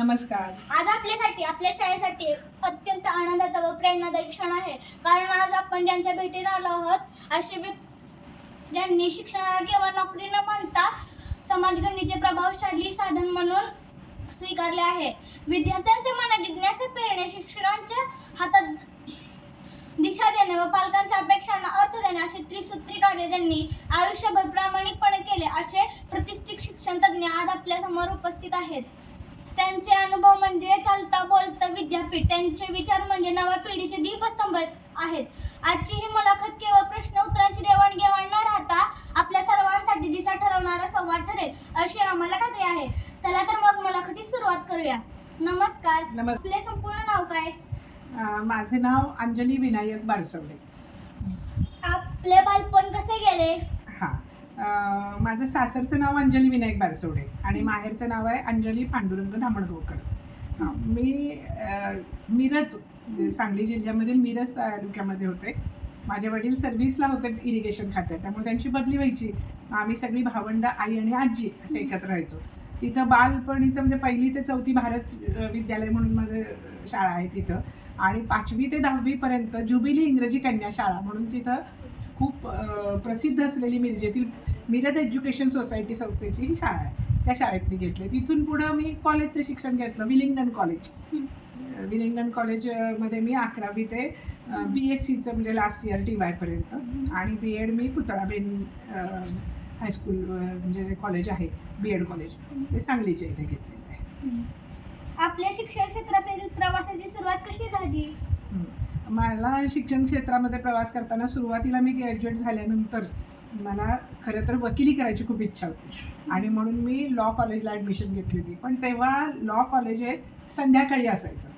नमस्कार. आज आपल्यासाठी आपल्या शाळेसाठी अत्यंत आनंदाचा व प्रेरणादायी क्षण आहे. कारण आज आपण ज्यांच्या भेटीला आलो आहोत असे ज्यांनी शिक्षणाला केवळ नोकरी न म्हणता समाजघडणीचे प्रभावशाली साधन म्हणून स्वीकारले आहे. विद्यार्थ्यांच्या मनात जिज्ञासा पेरणे, शिक्षकांच्या हातात दिशा देणे व पालकांच्या अपेक्षांना अर्थ देणे असे त्रिसूत्री कार्य ज्यांनी आयुष्यभर प्रामाणिकपणे केले असे प्रतिष्ठित शिक्षण तज्ज्ञ आज आपल्या समोर उपस्थित आहेत. त्यांचे अनुभव म्हणजे चालता बोलता विद्यापीठ, त्यांचे विचार म्हणजे नव्या पिढीचे दीपस्तंभ आहेत. आजची ही मुलाखत केवळ प्रश्न उत्तरांची देवाणघेवाण न राहता आपल्या सर्वांसाठी दिशा ठरवणारा संवाद ठरेल अशी आम्हाला खात्री आहे. चला तर मग मुलाखतीस सुरुवात करूया. नमस्कार. आपले संपूर्ण नाव काय? माझे नाव अंजली विनायक बारसवडे. आपले बालपण कसे गेले? माझं सासरचं नाव अंजली विनायक बारसवडे आणि माहेरचं नाव आहे अंजली पांडुरंग धामणगावकर. मी मिरज, सांगली जिल्ह्यामधील मिरज तालुक्यामध्ये होते. माझे वडील सर्व्हिसला होते इरिगेशन खात्यात, त्यामुळे त्यांची बदली व्हायची. आम्ही सगळी भावंड, आई आणि आजी असे एकत्र राहायचो. तिथं बालपणीचं म्हणजे 1ली ते 4थी भारत विद्यालय म्हणून माझं शाळा आहे तिथं, आणि 5वी ते 10वीपर्यंत ज्युबिली इंग्रजी कन्या शाळा म्हणून तिथं खूप प्रसिद्ध असलेली मिरजेतील मिरज एज्युकेशन सोसायटी संस्थेची ही शाळा आहे. त्या शाळेत मी घेतले. तिथून पुढं मी कॉलेजचं शिक्षण घेतलं, विलिंग्डन कॉलेज. विलिंग्डन कॉलेजमध्ये मी 11वी ते BSCचं म्हणजे लास्ट इयर TY पर्यंत, आणि BEd मी पुतळाबेन हायस्कूल म्हणजे जे कॉलेज आहे BEd कॉलेज ते सांगलीच्या इथे घेतलेलं आहे. आपल्या शिक्षण क्षेत्रातील प्रवासाची सुरुवात कशी झाली? मला शिक्षण क्षेत्रामध्ये प्रवास करताना सुरुवातीला मी ग्रॅज्युएट झाल्यानंतर मला खरं तर वकिली करायची खूप इच्छा होती, आणि म्हणून मी लॉ कॉलेजला ॲडमिशन घेतली होती. पण तेव्हा लॉ कॉलेज हे संध्याकाळी असायचं.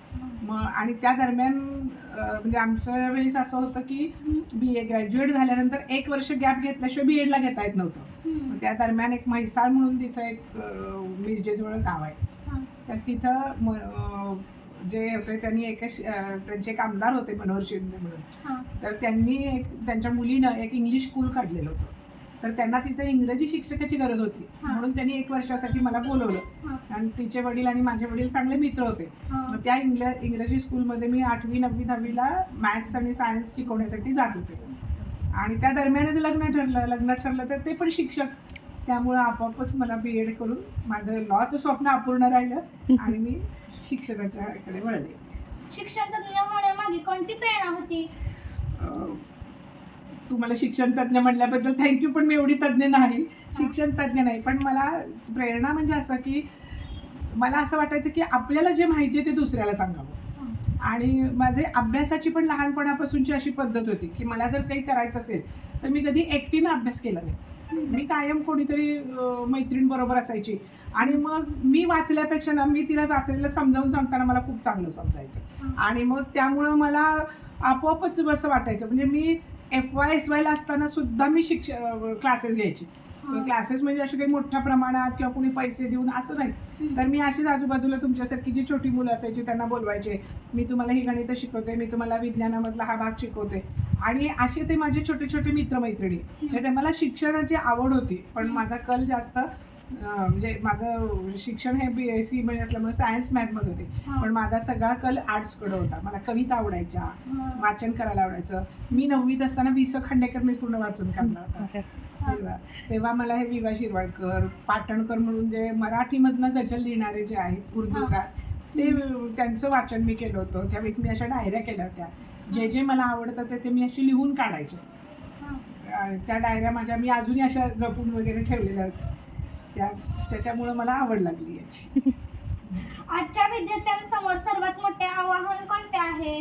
आणि त्या दरम्यान म्हणजे आमच्या वेळेस असं होतं की BA ग्रॅज्युएट झाल्यानंतर 1 वर्ष गॅप घेतल्याशिवाय BEdला घेता येत नव्हतं. त्या दरम्यान एक म्हैसाळ म्हणून तिथं एक मिरजेजवळ गाव आहे, तर तिथं जे होते त्यांनी त्यांचे एक आमदार होते मनोहर शिंदे म्हणून, तर त्यांनी त्यांच्या मुलीनं एक इंग्लिश स्कूल काढलेलं होतं. तर त्यांना तिथे इंग्रजी शिक्षकाची गरज होती, म्हणून त्यांनी 1 वर्षासाठी मला बोलवलं. आणि तिचे वडील आणि माझे वडील चांगले मित्र होते. मग त्या इंग्रजी स्कूलमध्ये मी 8वी 9वी 10वीला मॅथ्स आणि सायन्स शिकवण्यासाठी जात होते. आणि त्या दरम्यानच लग्न ठरलं तर ते पण शिक्षक, त्यामुळं आपोआपच मला BEd करून माझं लॉचं स्वप्न अपूर्ण राहिलं आणि मी शिक्षणाच्याकडे वळले. शिक्षण तज्ज्ञ होण्यामागे कोणती प्रेरणा होती? तुम्हाला शिक्षण तज्ज्ञ म्हटल्याबद्दल थँक्यू, पण मी एवढी तज्ज्ञ नाही, शिक्षण तज्ज्ञ नाही. पण मला प्रेरणा म्हणजे असं की मला असं वाटायचं की आपल्याला जे माहिती आहे ते दुसऱ्याला सांगावं. आणि माझे अभ्यासाची पण लहानपणापासूनची अशी पद्धत होती की मला जर काही करायचं असेल तर मी कधी एकटीनं अभ्यास केला नाही. मी कायम कोणीतरी मैत्रीणबरोबर असायची, आणि मग मी वाचल्यापेक्षा ना मी तिला वाचलेलं समजावून सांगताना मला खूप चांगलं समजायचं. आणि मग त्यामुळं मला आपोआपच असं वाटायचं. म्हणजे मी FY SYला असताना सुद्धा मी क्लासेस घ्यायची. क्लासेस म्हणजे असे काही मोठ्या प्रमाणात किंवा कोणी पैसे देऊन असं नाही, तर मी अशीच आजूबाजूला तुमच्यासारखी जी छोटी मुलं असायची त्यांना बोलवायचे, मी तुम्हाला ही गणितं शिकवते, मी तुम्हाला विज्ञानामधला हा भाग शिकवते. आणि असे ते माझे छोटे छोटे मित्रमैत्रिणी. म्हणजे मला शिक्षणाची आवड होती, पण माझा कल जास्त म्हणजे माझं शिक्षण हे BSc म्हणजे असल्यामुळे सायन्स मॅथमध्ये होते, पण माझा सगळा कल आर्ट्सकडे होता. मला कविता आवडायच्या, वाचन करायला आवडायचं. मी 9वीत असताना वि. स. खांडेकर मी पूर्ण वाचून काढला होता. तेव्हा मला हे वि. वा. शिरवाडकर, पाटणकर म्हणून जे मराठीमधनं गझल लिहिणारे जे आहेत उर्दूकार, ते त्यांचं वाचन मी केलं होतं. त्यावेळेस मी अशा डायऱ्या केल्या होत्या. जे मला आवडतं ते मी अशी लिहून काढायचे. त्या डायऱ्या माझ्या मी अजूनही अशा जपून वगैरे ठेवलेल्या होत्या. त्याच्यामुळं मला आवड लागली याची. आजच्या विद्यार्थ्यांसमोर सर्वात मोठे आव्हान कोणते आहे?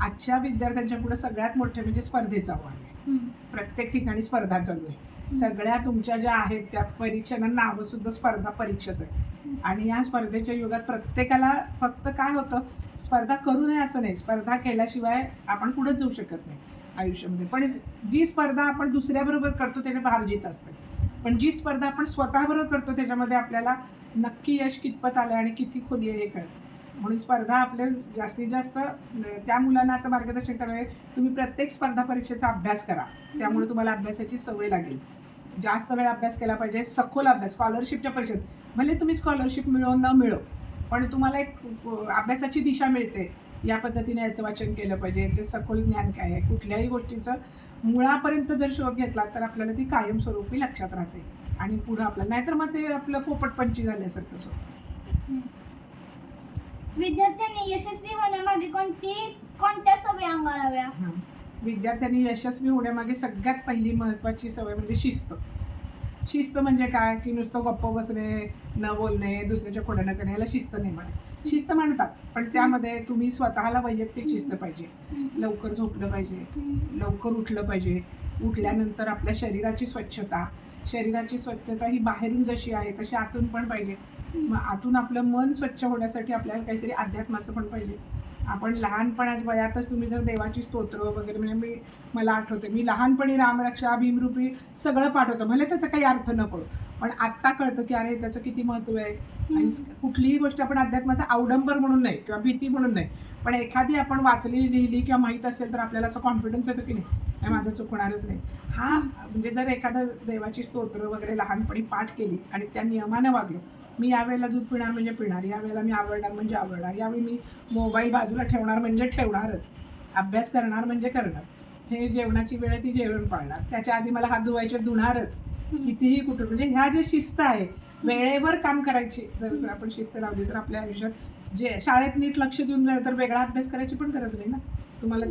आजच्या विद्यार्थ्यांच्या पुढे सगळ्यात मोठे म्हणजे स्पर्धेचं आव्हान आहे. प्रत्येक ठिकाणी स्पर्धा चालू आहे. सगळ्या तुमच्या ज्या आहेत त्या परीक्षांना नावं सुद्धा स्पर्धा परीक्षाच आहे. आणि या स्पर्धेच्या युगात प्रत्येकाला फक्त काय होतं, स्पर्धा करू नये असं नाही, स्पर्धा केल्याशिवाय आपण पुढेच जाऊ शकत नाही आयुष्यामध्ये. पण जी स्पर्धा आपण दुसऱ्याबरोबर करतो त्याच्यात हार जीत असते, पण जी स्पर्धा आपण स्वतःबरोबर करतो त्याच्यामध्ये आपल्याला नक्की यश कितपत आलं आणि किती खोली आहे हे कळतं. म्हणून स्पर्धा आपल्या जास्तीत जास्त त्या मुलांना असं मार्गदर्शन करावे, तुम्ही प्रत्येक स्पर्धा परीक्षेचा अभ्यास करा, त्यामुळे तुम्हाला अभ्यासाची सवय लागेल. जास्त वेळ अभ्यास केला पाहिजे, सखोल अभ्यास. स्कॉलरशिपच्या परीक्षेत भले तुम्ही स्कॉलरशिप मिळो न मिळो, पण तुम्हाला एक अभ्यासाची दिशा मिळते. या पद्धतीने याचं वाचन केलं पाहिजे, याचे सखोल ज्ञान काय आहे, कुठल्याही गोष्टीचं मुळापर्यंत जर शोध घेतला तर आपल्याला ती कायमस्वरूपी लक्षात राहते आणि पुढं आपल्याला, नाहीतर मग ते आपलं पोपटपंची झाल्यासारखं होत असतं. विद्यार्थ्यांनी यशस्वी होण्यामागे कोणत्या सवयी अंगाराव्या? विद्यार्थ्यांनी यशस्वी होण्यामागे सगळ्यात पहिली महत्त्वाची सवय म्हणजे शिस्त. शिस्त म्हणजे काय, की नुसतं गप्प बसणे, न बोलणे, दुसऱ्याच्या खोड्यानं करणे, याला शिस्त नाही म्हणत. शिस्त म्हणतात, पण त्यामध्ये तुम्ही स्वतःला वैयक्तिक शिस्त पाहिजे. लवकर झोपलं पाहिजे, लवकर उठलं पाहिजे. उठल्यानंतर आपल्या शरीराची स्वच्छता ही बाहेरून जशी आहे तशी आतून पण पाहिजे. मग आतून आपलं मन स्वच्छ होण्यासाठी आपल्याला काहीतरी अध्यात्माचं पण पाहिजे. आपण लहानपणाच्या वयातच तुम्ही जर देवाची स्तोत्र वगैरे, म्हणजे मला आठवते मी लहानपणी रामरक्षा, भीमरूपी सगळं पाठ होतं, भले त्याचा काही अर्थ नको, पण आत्ता कळतं की अरे त्याचं किती महत्त्व आहे. आणि कुठलीही गोष्ट आपण अध्यात्माचा अवडंबर म्हणून नाही किंवा भीती म्हणून नाही, पण एखादी आपण वाचली, लिहिली किंवा माहीत असेल तर आपल्याला असं कॉन्फिडन्स येतो की नाही माझं चुकणारच नाही. हा म्हणजे जर एखादं देवाची स्तोत्र वगैरे लहानपणी पाठ केली आणि त्या नियमानं वागलो, मी यावेळेला दूध पिणार म्हणजे पिणार, यावेळेला मी आवडणार म्हणजे आवडणार, यावेळी मी मोबाईल बाजूला ठेवणार म्हणजे ठेवणारच, अभ्यास करणार म्हणजे करणार, हे जेवणाची वेळ ती जेवण पाळणार, त्याच्या आधी मला हात धुवायचे धुणारच, कितीही कुठं, म्हणजे ह्या जे शिस्त आहे वेळेवर काम करायची जर आपण शिस्त लावली तर आपल्या आयुष्यात जे शाळेत नीट लक्ष देऊन झालं तर वेगळा अभ्यास करायची पण गरज नाही ना. तुम्हाला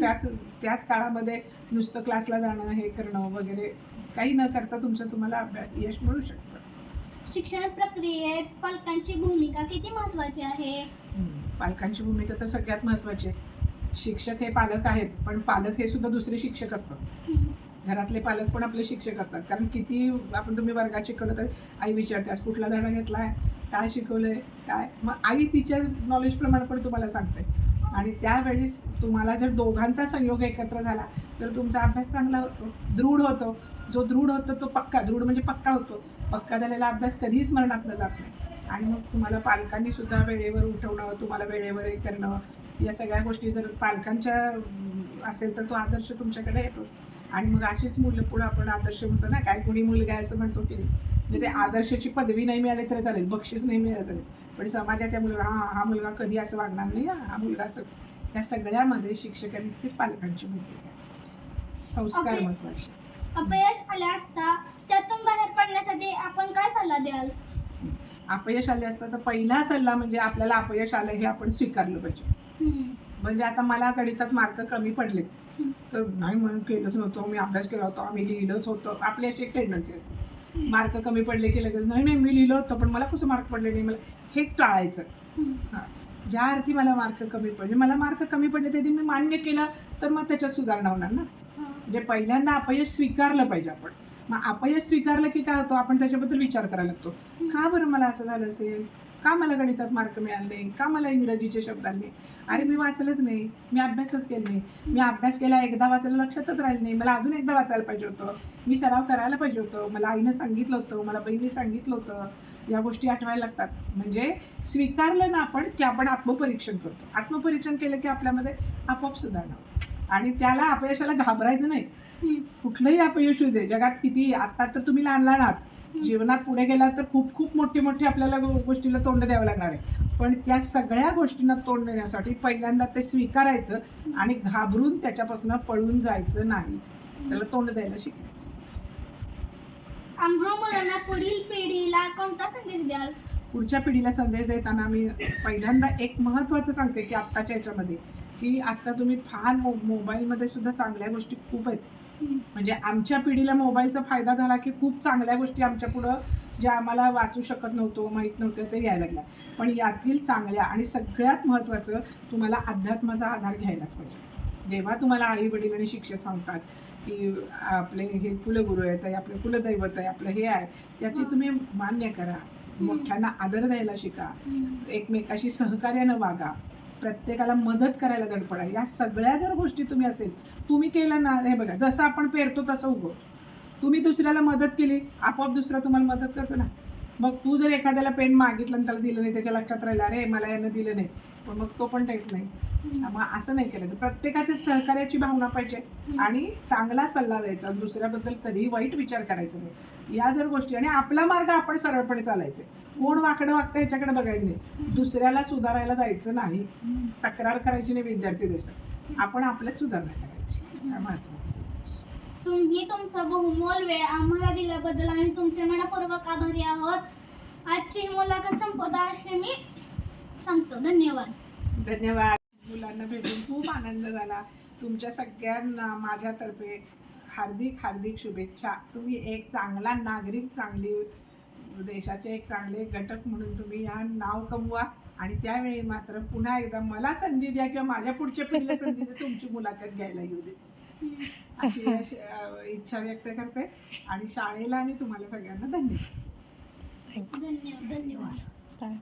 त्याच काळामध्ये नुसतं क्लासला जाणं, हे करणं वगैरे काही न करता तुम्हाला यश मिळू शकतं. शिक्षण प्रक्रियेत पालकांची भूमिका किती महत्त्वाची आहे? पालकांची भूमिका तर सगळ्यात महत्त्वाची आहे. शिक्षक हे पालक आहेत, पण पालक हे सुद्धा दुसरे शिक्षक असतात. घरातले पालक पण आपले शिक्षक असतात. कारण किती तुम्ही वर्गात शिकवलं तर आई विचारते आज कुठला धडा घेतलाय, काय शिकवलंय, काय, मग आई तिच्या नॉलेजप्रमाणे पण तुम्हाला सांगते. आणि त्यावेळेस तुम्हाला जर दोघांचा संयोग एकत्र झाला तर तुमचा अभ्यास चांगला होतो, दृढ होतो. जो दृढ होतो तो पक्का, दृढ म्हणजे पक्का होतो. पक्का झालेला अभ्यास कधीच स्मरणातनं जात नाही. आणि मग तुम्हाला पालकांनी सुद्धा वेळेवर उठवणं, तुम्हाला वेळेवर हे करणं, या सगळ्या गोष्टी जर पालकांच्या असेल तर तो आदर्श तुमच्याकडे येतोच. आणि मग अशीच मुलं पुढं आपण आदर्श म्हणतो ना, काय कोणी मुलगा आहे असं म्हणतो की म्हणजे ते आदर्शाची पदवी नाही मिळाली तरी चालेल, बक्षीस नाही मिळालं तरी, पण समाजात त्या मुलगा हा मुलगा कधी असं वागणार नाही, हा मुलगा असं. या सगळ्यामध्ये शिक्षकांनी तीच पालकांची भूमिका आहे. संस्कार महत्त्वाचे. अपयश आले असता त्यातून बाहेर पडण्यासाठी आपण काय सल्ला द्याल? अपयश आले असतं तर पहिला सल्ला म्हणजे आपल्याला अपयश आलं हे आपण स्वीकारलं पाहिजे. म्हणजे आता मला गणितात मार्क कमी पडले तर नाही म्हणून केलंच नव्हतं, मी अभ्यास केला होता, मी लिहिलंच होतं, आपली अशी एक टेंडन्सी असते. मार्क कमी पडले की लगेच नाही मी लिहिलं होतं पण मला कसं मार्क पडले नाही, मला हे टाळायचं. हां, ज्या अर्थी मला मार्क कमी पडले, मला मार्क कमी पडले ते मी मान्य केलं तर मग त्याच्यात सुधारणा होणार ना. म्हणजे पहिल्यांदा अपयश स्वीकारलं पाहिजे आपण. मग अपयश स्वीकारलं की काय होतं, आपण त्याच्याबद्दल विचार करायला लागतो. का बरं मला असं झालं असेल, का मला गणितात मार्क मिळाले नाही, का मला इंग्रजीचे शब्द आले, अरे मी वाचलंच नाही, मी अभ्यासच केला नाही, मी अभ्यास केला एकदा वाचायला लक्षातच राहिलं नाही, मला अजून एकदा वाचायला पाहिजे होतं, मी सराव करायला पाहिजे होतं, मला आईनं सांगितलं होतं, मला बहिणी सांगितलं होतं, या गोष्टी आठवायला लागतात. म्हणजे स्वीकारलं ना आपण की आपण आत्मपरीक्षण करतो. आत्मपरीक्षण केलं की आपल्यामध्ये आपोआप सुधारणा होते. आणि त्याला अपयशाला घाबरायचं नाही. कुठलंही अपयश होऊ दे, जगात किती, आता तर तुम्ही लहान लहान आहात, जीवनात पुढे गेलात तर खूप खूप मोठी आपल्याला गोष्टीला तोंड द्यावं लागणार आहे. पण त्या सगळ्या गोष्टींना तोंड देण्यासाठी पहिल्यांदा ते स्वीकारायचं आणि घाबरून त्याच्यापासून पळून जायचं नाही, त्याला तोंड द्यायला शिकायचं. आम्हा मुलांना पुढील पिढीला कोणता संदेश द्याल? पुढच्या पिढीला संदेश देताना मी पहिल्यांदा एक महत्त्वाचं सांगते की आत्ताच्या याच्यामध्ये की आत्ता तुम्ही फार मोबाईलमध्ये सुद्धा चांगल्या गोष्टी खूप आहेत. म्हणजे आमच्या पिढीला मोबाईलचा फायदा झाला की खूप चांगल्या गोष्टी आमच्या पुढं ज्या आम्हाला वाचू शकत नव्हतो, माहीत नव्हत्या, ते यायला लागल्या. पण यातील चांगल्या आणि सगळ्यात महत्त्वाचं तुम्हाला अध्यात्माचा आधार घ्यायलाच पाहिजे. जेव्हा तुम्हाला आई वडील आणि शिक्षक सांगतात की आपले हे कुलगुरू आहेत, आपलं कुलदैवत आहे, आपलं हे आहे, त्याची तुम्ही मान्य करा, मोठ्यांना आदर द्यायला शिका, एकमेकाशी सहकार्यानं वागा, प्रत्येकाला मदत करायला धडपडा. या सगळ्या जर गोष्टी तुम्ही असेल तुम्ही केलं ना, हे बघा जसं आपण पेरतो तसं उगवतो. तुम्ही दुसऱ्याला मदत केली आपोआप दुसरा तुम्हाला मदत करतो ना. मग तू जर एखाद्याला पेन मागितलं आणि त्याला दिलं नाही, त्याच्या लक्षात राहिलं अरे मला यानं दिलं नाही, पण मग तो पण देत नाही. मग असं नाही करायचं. प्रत्येकाच्या सहकार्याची भावना पाहिजे आणि चांगला सल्ला द्यायचा, दुसऱ्याबद्दल कधीही वाईट विचार करायचा नाही. या जर गोष्टी, आणि आपला मार्ग आपण सरळपणे चालायचे. कोण वाकडं वागतं ह्याच्याकडे बघायचं नाही, दुसऱ्याला सुधारायला जायचं नाही, तक्रार करायची नाही विद्यार्थी देशात, आपण आपल्याच सुधारणा करायची. काय महत्त्वाचं. तुम्ही तुमचा बहुमोल वेळ आम्हाला दिल्याबद्दल आम्ही तुमचे मनपूर्वक आभारी आहोत. आजची ही मुलाखत संपवता असे मी सांगतो. धन्यवाद. धन्यवाद. मुलांना भेटून खूप आनंद झाला. तुमच्या सगळ्यांना माझ्यातर्फे हार्दिक हार्दिक शुभेच्छा. तुम्ही एक चांगला नागरिक, चांगली देशाचे एक चांगले घटक म्हणून तुम्ही या नाव कमवा. आणि त्यावेळी मात्र पुन्हा एकदा मला संधी द्या किंवा माझ्या पुढच्या पिढीला संधी द्या, तुमची मुलाखत घ्यायला येऊ दे, अशी इच्छा व्यक्त करते. आणि शाळेला आणि तुम्हाला सगळ्यांना धन्यवाद. धन्यवाद. काय